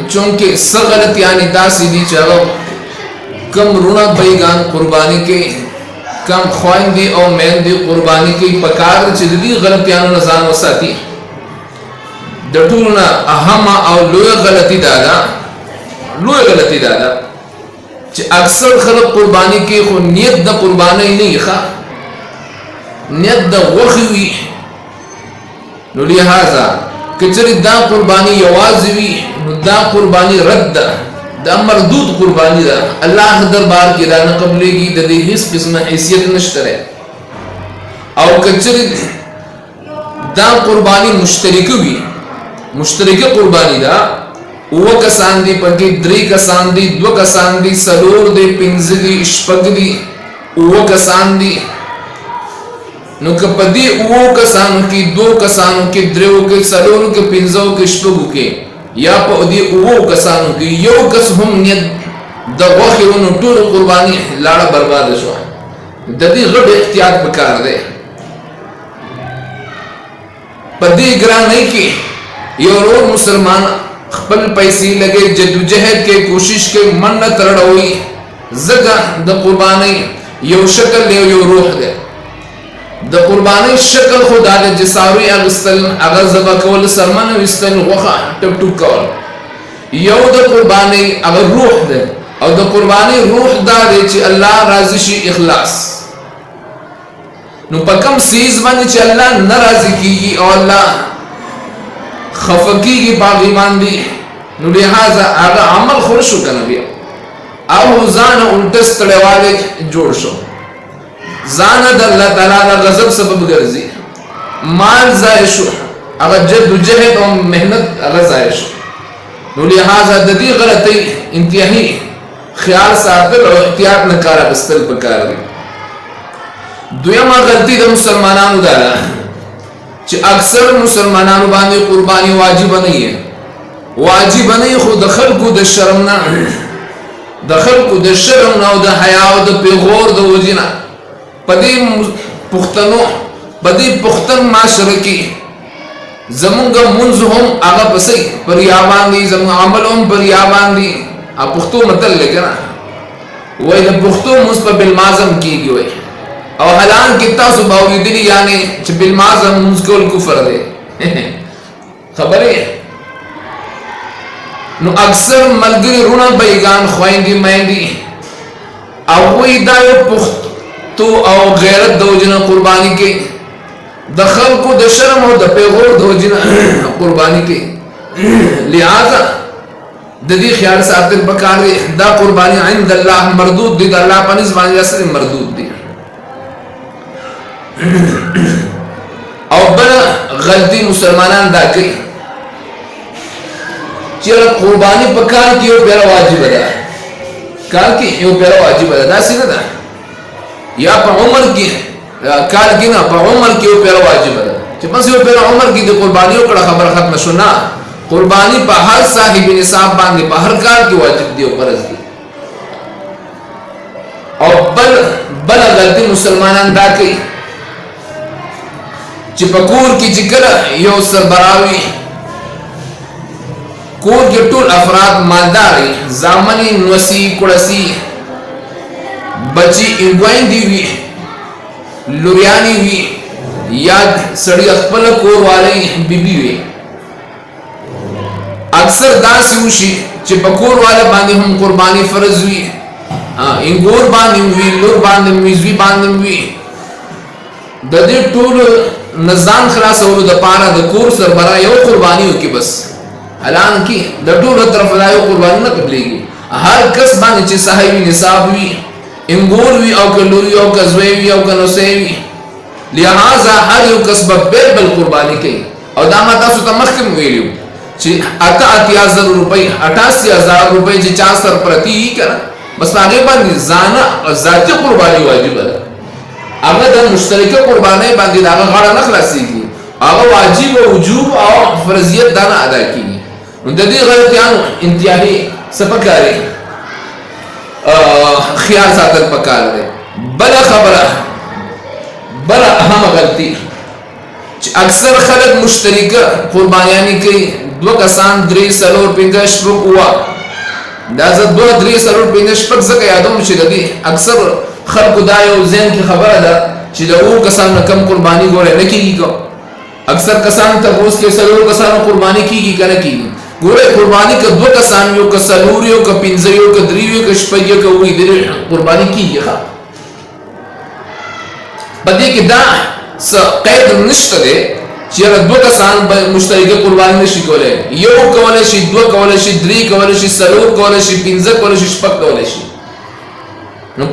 चूंकि स गलतियानी दासी दी चाहो कम रुणा बैगान कुर्बानी के कम ख्वाइंदी और मेहंदी कुर्बानी की पकार चिदी गलतियान नजान वसाती दटूना अहम और लोय गलती दादा अक्सर खलक कुर्बानी की खो नियत द कुर्बानी नहीं खा नियत द वखी नो लिहाजा कचरी दा कुर्बानी यवाजवी दा कुर्बानी रद्द दा मरदूद कुर्बानी दा अल्लाह दरबार की दा न कबलेगी ददी हिस किस्म हैसियत नश्तरे और कचरी दा कुर्बानी मुश्तरिक कुर्बानी दा वो कसांदी पकी द्री कसांदी द्व कसांदी सलोर दे पिंजदी इश्पगदी वो कसांदी नुकपदी वो कसानों की दो कसानों की द्रेव के सलोर के पिंजों के इश्पगु के या पदी वो कसानों की यो कस हम नियत द वखी उन टूर कुर्बानी लाड़ा बर्बाद शो ददी गड इख्तियार बकार दे पदी ग्रा नहीं की यो रोज मुसलमान खपल पैसी लगे जदोजहद के कोशिश के मन न तरड़ोई जगह द कुर्बानी यो शक्ल ले यो रूह दे द कुर्बानी शक्ल खुदा दे जिसावी अगस्तल अगर जबा कवल सरमन विस्तल वखा टप टप कवल यो द कुर्बानी अगर रूह दे और द कुर्बानी रूह दा दे ची अल्लाह राजी शी इखलास नु पकम सीज बन ची अल्लाह नाराजी की और अल्लाह खफकी की बागीमान दी नु लिहाजा आगा अमल खुश का नबी अब जान उल्टस तड़े वाले जोड़ शो जान अल्लाह ताला का गजब सबब गर्जी माल जायशो अगर जद्दोजहद और मेहनत अगर जायशो नु लिहाजा ददी गलती इंतहाई ख्याल साबिल और इख्तियार नकारा बस्तल बकार दी दुयमा गलती द मुसलमानानु दाला अक्सर मुसलमानों बांधे कुर्बानी वाजिब नहीं है वाजिब नहीं खुद दखल को द शर्मना दखल को द शर्मना द हया द पेगोर द वजिना पदी पुख्तनो पदी पुख्तन माशरे की जमुंगा मुंज हम आगा पसई पर याबांदी जमुंगा अमल हम पर याबांदी आ पुख्तो मतल लेके ना वही द पुख्तो मुझ पर बिलमाजम की गई और हलान कितना सुबावी दिली यानी बिल माज़म मुझकोल कुफर दे खबर है नो अक्सर मलगरी रुना बैगान ख्वाइंदी मेहंदी अवई दायो पुख्तो और गैरत दोजना कुर्बानी के दखल को दशरम और दपेगोर दोजना कुर्बानी के लिहाजा ददी ख्याल सातिर बकार दा कुर्बानी इंद अल्लाह मरदूद दी अल्लाह पनिस बांजा से मरदूद दी और बड़ा गलती मुसलमानान दा कई चल कुर्बानी पकार की यो पेरा वाजिब अदा काल की यो पेरा वाजिब अदा दासी ना दा या पर उमर की काल की ना पर उमर की यो पेरा वाजिब अदा जब बस यो पेरा उमर की तो कुर्बानियों कड़ा खबर खत्म सुना कुर्बानी पर हर साहिब निसाब बांधे पर हर काल की वाजिब दियो परस दी और बड़ा गलती मुसलमानान दा कई चिपकूर की जिक्र यो सरबरावी कोर के टूल अफराद मालदारी जामनी नवसी कुड़सी बची इंगवाइंदी हुई लुरियानी हुई याद सड़ी अखपल कोर वाले बीबी हुई अक्सर दास हुशी चिपकूर वाले बांधे हम कुर्बानी फर्ज हुई इंगोर बांधी हुई लुर बांधे मिजवी बांधे हुई ददे टूल नजाम खलास हो द पारा द कोर सरबरा यो कुर्बानी हो की बस हलान की द टूल तरफ लायो कुर्बानी न कबलेगी हर कस बांधे चे साहिबी निसाब हुई इंगोर हुई और कलूरी और कजवेवी और कनोसेवी लिहाजा हर यो कसब बेबल कुर्बानी के और दामाता सुता मखम वेलियो चे 88,000 रुपए 88,000 रुपए जे 4 सर प्रति करा बस आगे बांधी जाना और जाती कुर्बानी वाजिब है अगर द मुश्तरक कुर्बानी बांधी दागा गाड़ा न खलासी की अगर वाजिब वजूब और फर्जियत दाना अदा की ददी गलतियां इंतहाई सपकारे ख्याल सातर पकार दे बड़ा खबर बड़ा अहम गलती अक्सर खलक मुश्तरक कुर्बानी की دو کسان درې څلور پنځه شپږ اووه دا زه دوه درې څلور پنځه شپږ ځکه یادوم چې د دې اکثر خلکو دا یو ذهن کې خبره ده چې د اوو کسانو نه کم قرباني ګوره نه کېږي. اکثر کسان ته اوس کې څلور کسانو قرباني کېږي که نه کېږي. ګوره قرباني که دوه کسان یو که څلور یو که پنځه یو که درې یو که شپږ یو که اووه درې قرباني کېږي. ښه په دې کې دا څه قید نشته دی چې دوه کسان مشترکه قرباني نشي کولی. یو کولی شي، دوه کولی شي، درې کولی شي، څلور کولی شي، پنځه کولی شي، شپږ کولی شي. نو